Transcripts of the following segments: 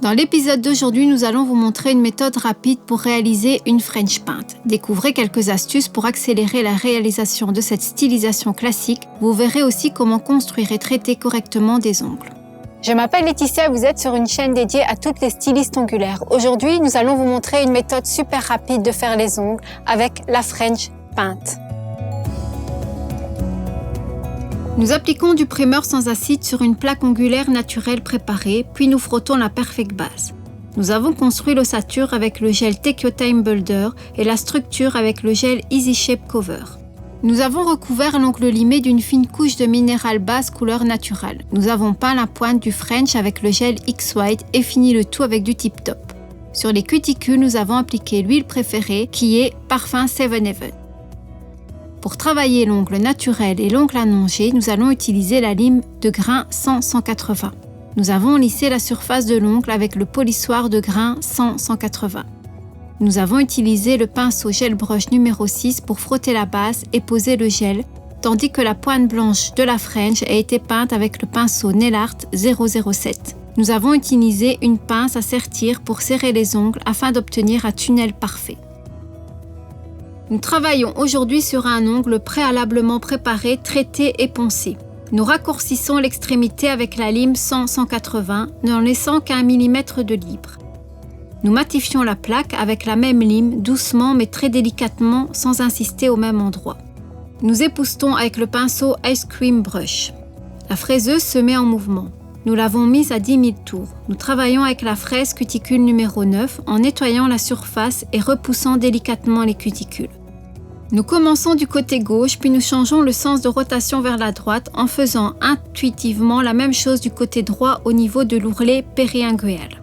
Dans l'épisode d'aujourd'hui, nous allons vous montrer une méthode rapide pour réaliser une French paint. Découvrez quelques astuces pour accélérer la réalisation de cette stylisation classique. Vous verrez aussi comment construire et traiter correctement des ongles. Je m'appelle Laetitia et vous êtes sur une chaîne dédiée à toutes les stylistes ongulaires. Aujourd'hui, nous allons vous montrer une méthode super rapide de faire les ongles avec la French paint. Nous appliquons du primer sans acide sur une plaque ongulaire naturelle préparée, puis nous frottons la Perfect Base. Nous avons construit l'ossature avec le gel Take Your Time Builder et la structure avec le gel Easy Shape Cover. Nous avons recouvert l'ongle limé d'une fine couche de minéral base couleur naturelle. Nous avons peint la pointe du French avec le gel X-White et fini le tout avec du Tip Top. Sur les cuticules, nous avons appliqué l'huile préférée qui est Parfum 7-Eleven. Pour travailler l'ongle naturel et l'ongle allongé, nous allons utiliser la lime de grain 100-180. Nous avons lissé la surface de l'ongle avec le polissoir de grain 100-180. Nous avons utilisé le pinceau gel brush numéro 6 pour frotter la base et poser le gel, tandis que la pointe blanche de la French a été peinte avec le pinceau Nail Art 007. Nous avons utilisé une pince à sertir pour serrer les ongles afin d'obtenir un tunnel parfait. Nous travaillons aujourd'hui sur un ongle préalablement préparé, traité et poncé. Nous raccourcissons l'extrémité avec la lime 100-180, n'en laissant qu'1 mm de libre. Nous matifions la plaque avec la même lime, doucement mais très délicatement, sans insister au même endroit. Nous époustons avec le pinceau Ice Cream Brush. La fraiseuse se met en mouvement. Nous l'avons mise à 10 000 tours. Nous travaillons avec la fraise cuticule numéro 9 en nettoyant la surface et repoussant délicatement les cuticules. Nous commençons du côté gauche, puis nous changeons le sens de rotation vers la droite en faisant intuitivement la même chose du côté droit au niveau de l'ourlet périinguéal.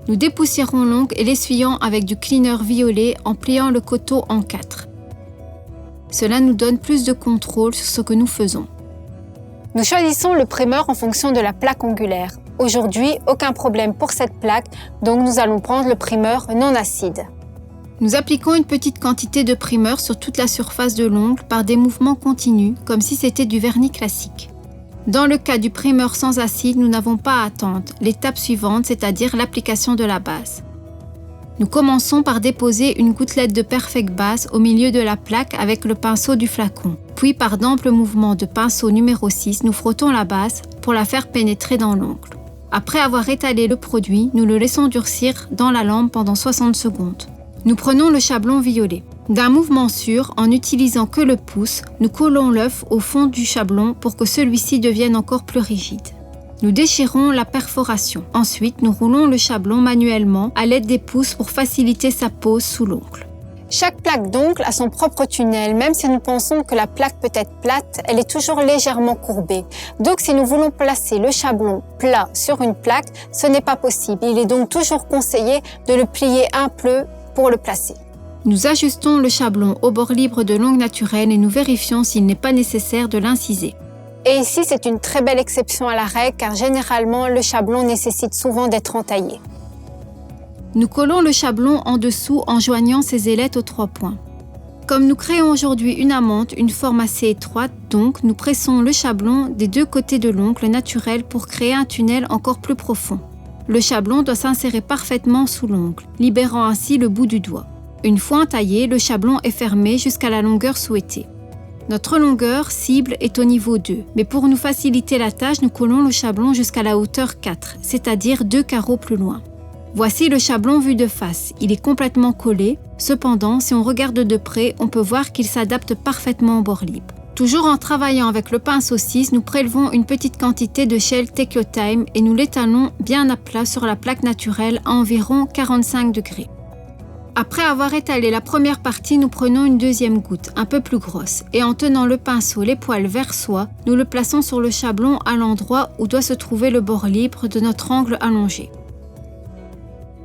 Nous dépoussiérons l'ongle et l'essuyons avec du cleaner violet en pliant le coteau en 4. Cela nous donne plus de contrôle sur ce que nous faisons. Nous choisissons le primer en fonction de la plaque ongulaire. Aujourd'hui, aucun problème pour cette plaque, donc nous allons prendre le primer non acide. Nous appliquons une petite quantité de primer sur toute la surface de l'ongle par des mouvements continus, comme si c'était du vernis classique. Dans le cas du primer sans acide, nous n'avons pas à attendre l'étape suivante, c'est-à-dire l'application de la base. Nous commençons par déposer une gouttelette de Perfect Base au milieu de la plaque avec le pinceau du flacon. Puis par d'amples mouvements de pinceau numéro 6, nous frottons la base pour la faire pénétrer dans l'ongle. Après avoir étalé le produit, nous le laissons durcir dans la lampe pendant 60 secondes. Nous prenons le chablon violet. D'un mouvement sûr, en n'utilisant que le pouce, nous collons l'œuf au fond du chablon pour que celui-ci devienne encore plus rigide. Nous déchirons la perforation. Ensuite, nous roulons le chablon manuellement à l'aide des pouces pour faciliter sa pose sous l'ongle. Chaque plaque d'ongle a son propre tunnel. Même si nous pensons que la plaque peut être plate, elle est toujours légèrement courbée. Donc si nous voulons placer le chablon plat sur une plaque, ce n'est pas possible. Il est donc toujours conseillé de le plier un peu pour le placer. Nous ajustons le chablon au bord libre de l'ongle naturelle et nous vérifions s'il n'est pas nécessaire de l'inciser. Et ici, c'est une très belle exception à la règle car généralement, le chablon nécessite souvent d'être entaillé. Nous collons le chablon en dessous en joignant ses ailettes aux 3 points. Comme nous créons aujourd'hui une amande, une forme assez étroite, donc nous pressons le chablon des 2 côtés de l'ongle naturel pour créer un tunnel encore plus profond. Le chablon doit s'insérer parfaitement sous l'ongle, libérant ainsi le bout du doigt. Une fois entaillé, le chablon est fermé jusqu'à la longueur souhaitée. Notre longueur cible est au niveau 2, mais pour nous faciliter la tâche, nous collons le chablon jusqu'à la hauteur 4, c'est-à-dire 2 carreaux plus loin. Voici le chablon vu de face, il est complètement collé. Cependant, si on regarde de près, on peut voir qu'il s'adapte parfaitement au bord libre. Toujours en travaillant avec le pinceau 6, nous prélevons une petite quantité de gel Take Your Time et nous l'étalons bien à plat sur la plaque naturelle à environ 45 degrés. Après avoir étalé la première partie, nous prenons une deuxième goutte, un peu plus grosse, et en tenant le pinceau les poils vers soi, nous le plaçons sur le chablon à l'endroit où doit se trouver le bord libre de notre angle allongé.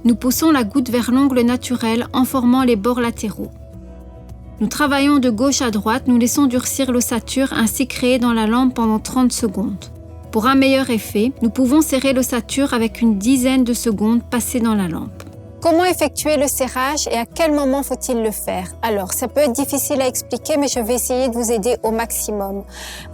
Nous poussons la goutte vers l'ongle naturel en formant les bords latéraux. Nous travaillons de gauche à droite, nous laissons durcir l'ossature ainsi créée dans la lampe pendant 30 secondes. Pour un meilleur effet, nous pouvons serrer l'ossature avec une dizaine de secondes passées dans la lampe. Comment effectuer le serrage et à quel moment faut-il le faire? Alors, ça peut être difficile à expliquer, mais je vais essayer de vous aider au maximum.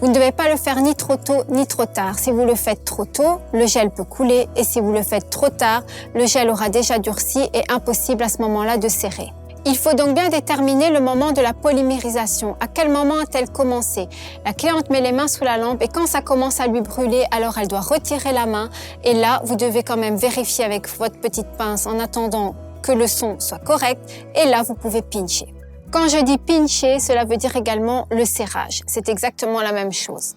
Vous ne devez pas le faire ni trop tôt ni trop tard. Si vous le faites trop tôt, le gel peut couler et si vous le faites trop tard, le gel aura déjà durci et impossible à ce moment-là de serrer. Il faut donc bien déterminer le moment de la polymérisation. À quel moment a-t-elle commencé? La cliente met les mains sous la lampe et quand ça commence à lui brûler, alors elle doit retirer la main. Et là, vous devez quand même vérifier avec votre petite pince en attendant que le son soit correct. Et là, vous pouvez pincher. Quand je dis pincher, cela veut dire également le serrage. C'est exactement la même chose.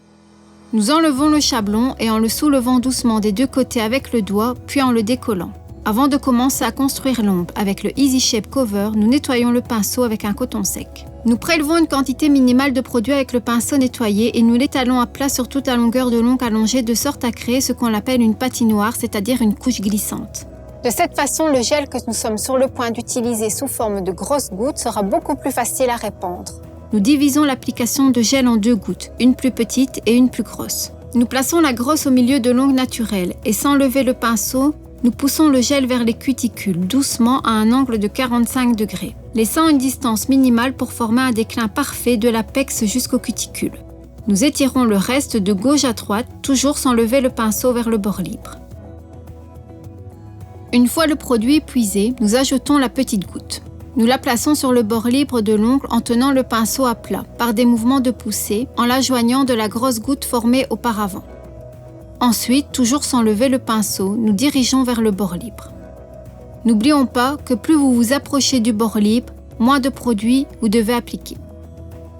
Nous enlevons le chablon et en le soulevant doucement des deux côtés avec le doigt, puis en le décollant. Avant de commencer à construire l'ombre avec le Easy Shape Cover, nous nettoyons le pinceau avec un coton sec. Nous prélevons une quantité minimale de produit avec le pinceau nettoyé et nous l'étalons à plat sur toute la longueur de l'ongle allongée de sorte à créer ce qu'on appelle une patinoire, c'est-à-dire une couche glissante. De cette façon, le gel que nous sommes sur le point d'utiliser sous forme de grosses gouttes sera beaucoup plus facile à répandre. Nous divisons l'application de gel en 2 gouttes, une plus petite et une plus grosse. Nous plaçons la grosse au milieu de l'ongle naturelle et sans lever le pinceau, nous poussons le gel vers les cuticules, doucement à un angle de 45 degrés, laissant une distance minimale pour former un déclin parfait de l'apex jusqu'aux cuticules. Nous étirons le reste de gauche à droite, toujours sans lever le pinceau vers le bord libre. Une fois le produit épuisé, nous ajoutons la petite goutte. Nous la plaçons sur le bord libre de l'ongle en tenant le pinceau à plat, par des mouvements de poussée, en la joignant de la grosse goutte formée auparavant. Ensuite, toujours sans lever le pinceau, nous dirigeons vers le bord libre. N'oublions pas que plus vous vous approchez du bord libre, moins de produit vous devez appliquer.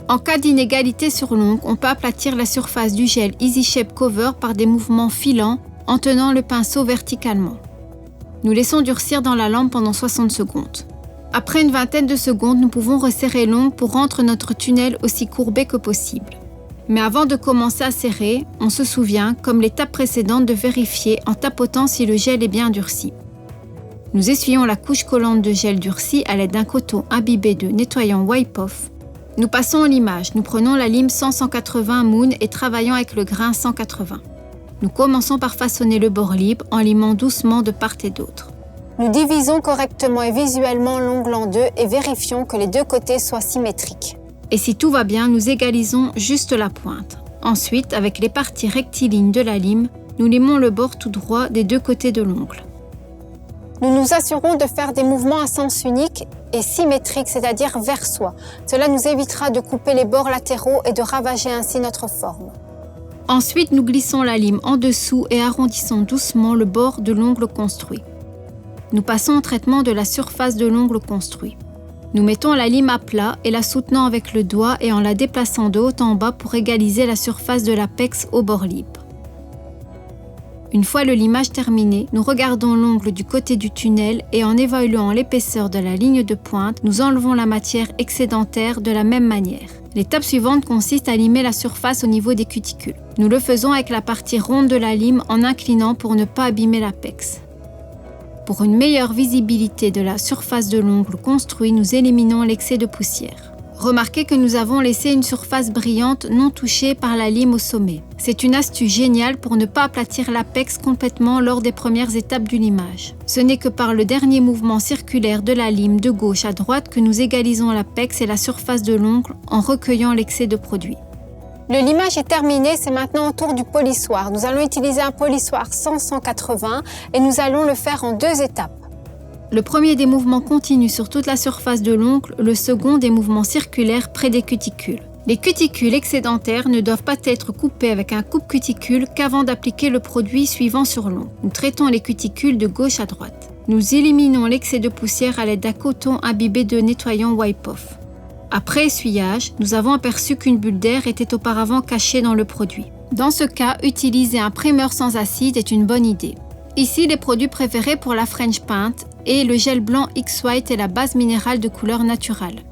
En cas d'inégalité sur l'ongle, on peut aplatir la surface du gel Easy Shape Cover par des mouvements filants en tenant le pinceau verticalement. Nous laissons durcir dans la lampe pendant 60 secondes. Après une vingtaine de secondes, nous pouvons resserrer l'ongle pour rendre notre tunnel aussi courbé que possible. Mais avant de commencer à serrer, on se souvient, comme l'étape précédente, de vérifier en tapotant si le gel est bien durci. Nous essuyons la couche collante de gel durci à l'aide d'un coton imbibé de nettoyant Wipe Off. Nous passons au limage. Nous prenons la lime 100-180 Moon et travaillons avec le grain 180. Nous commençons par façonner le bord libre en limant doucement de part et d'autre. Nous divisons correctement et visuellement l'ongle en deux et vérifions que les deux côtés soient symétriques. Et si tout va bien, nous égalisons juste la pointe. Ensuite, avec les parties rectilignes de la lime, nous limons le bord tout droit des deux côtés de l'ongle. Nous nous assurons de faire des mouvements à sens unique et symétriques, c'est-à-dire vers soi. Cela nous évitera de couper les bords latéraux et de ravager ainsi notre forme. Ensuite, nous glissons la lime en dessous et arrondissons doucement le bord de l'ongle construit. Nous passons au traitement de la surface de l'ongle construit. Nous mettons la lime à plat et la soutenant avec le doigt et en la déplaçant de haut en bas pour égaliser la surface de l'apex au bord libre. Une fois le limage terminé, nous regardons l'ongle du côté du tunnel et en évaluant l'épaisseur de la ligne de pointe, nous enlevons la matière excédentaire de la même manière. L'étape suivante consiste à limer la surface au niveau des cuticules. Nous le faisons avec la partie ronde de la lime en inclinant pour ne pas abîmer l'apex. Pour une meilleure visibilité de la surface de l'ongle construit, nous éliminons l'excès de poussière. Remarquez que nous avons laissé une surface brillante non touchée par la lime au sommet. C'est une astuce géniale pour ne pas aplatir l'apex complètement lors des premières étapes du limage. Ce n'est que par le dernier mouvement circulaire de la lime de gauche à droite que nous égalisons l'apex et la surface de l'ongle en recueillant l'excès de produit. Le limage est terminé, c'est maintenant au tour du polissoir. Nous allons utiliser un polissoir 100-180 et nous allons le faire en 2 étapes. Le premier des mouvements continus sur toute la surface de l'ongle, le second des mouvements circulaires près des cuticules. Les cuticules excédentaires ne doivent pas être coupées avec un coupe-cuticule qu'avant d'appliquer le produit suivant sur l'ongle. Nous traitons les cuticules de gauche à droite. Nous éliminons l'excès de poussière à l'aide d'un coton imbibé de nettoyant Wipe Off. Après essuyage, nous avons aperçu qu'une bulle d'air était auparavant cachée dans le produit. Dans ce cas, utiliser un primeur sans acide est une bonne idée. Ici, les produits préférés pour la French Paint est le gel blanc X-White et la base minérale de couleur naturelle.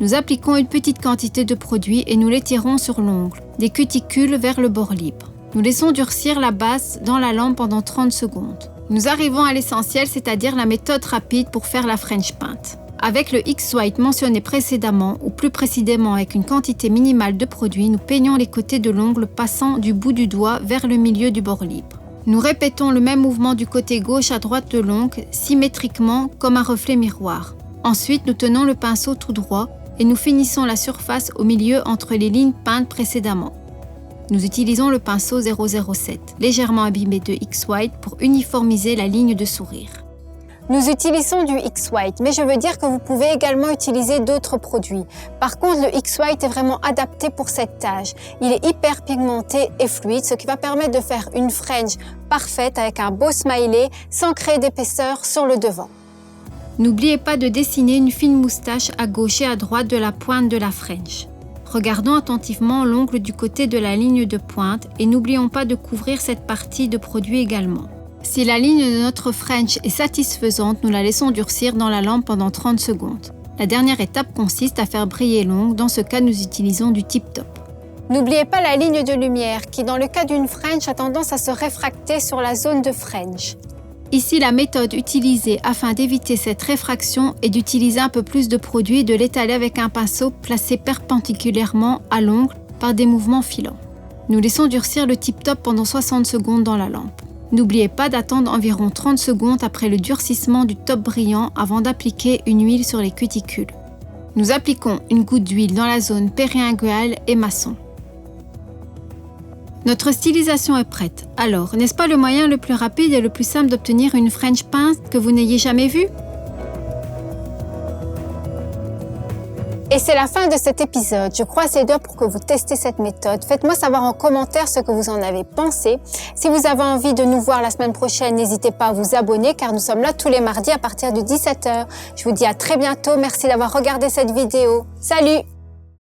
Nous appliquons une petite quantité de produit et nous l'étirons sur l'ongle, des cuticules vers le bord libre. Nous laissons durcir la base dans la lampe pendant 30 secondes. Nous arrivons à l'essentiel, c'est-à-dire la méthode rapide pour faire la French Paint. Avec le X-White mentionné précédemment, ou plus précisément avec une quantité minimale de produit, nous peignons les côtés de l'ongle passant du bout du doigt vers le milieu du bord libre. Nous répétons le même mouvement du côté gauche à droite de l'ongle, symétriquement comme un reflet miroir. Ensuite, nous tenons le pinceau tout droit et nous finissons la surface au milieu entre les lignes peintes précédemment. Nous utilisons le pinceau 007, légèrement abîmé de X-White pour uniformiser la ligne de sourire. Nous utilisons du X-White, mais je veux dire que vous pouvez également utiliser d'autres produits. Par contre, le X-White est vraiment adapté pour cette tâche. Il est hyper pigmenté et fluide, ce qui va permettre de faire une French parfaite avec un beau smiley sans créer d'épaisseur sur le devant. N'oubliez pas de dessiner une fine moustache à gauche et à droite de la pointe de la French. Regardons attentivement l'ongle du côté de la ligne de pointe et n'oublions pas de couvrir cette partie de produit également. Si la ligne de notre French est satisfaisante, nous la laissons durcir dans la lampe pendant 30 secondes. La dernière étape consiste à faire briller l'ongle, dans ce cas nous utilisons du Tip Top. N'oubliez pas la ligne de lumière qui, dans le cas d'une French, a tendance à se réfracter sur la zone de French. Ici, la méthode utilisée afin d'éviter cette réfraction est d'utiliser un peu plus de produit et de l'étaler avec un pinceau placé perpendiculairement à l'ongle par des mouvements filants. Nous laissons durcir le Tip Top pendant 60 secondes dans la lampe. N'oubliez pas d'attendre environ 30 secondes après le durcissement du top brillant avant d'appliquer une huile sur les cuticules. Nous appliquons une goutte d'huile dans la zone périinguale et maçon. Notre stylisation est prête. Alors, n'est-ce pas le moyen le plus rapide et le plus simple d'obtenir une French pince que vous n'ayez jamais vue? Et c'est la fin de cet épisode. Je croise les doigts pour que vous testez cette méthode. Faites-moi savoir en commentaire ce que vous en avez pensé. Si vous avez envie de nous voir la semaine prochaine, n'hésitez pas à vous abonner car nous sommes là tous les mardis à partir de 17h. Je vous dis à très bientôt. Merci d'avoir regardé cette vidéo. Salut!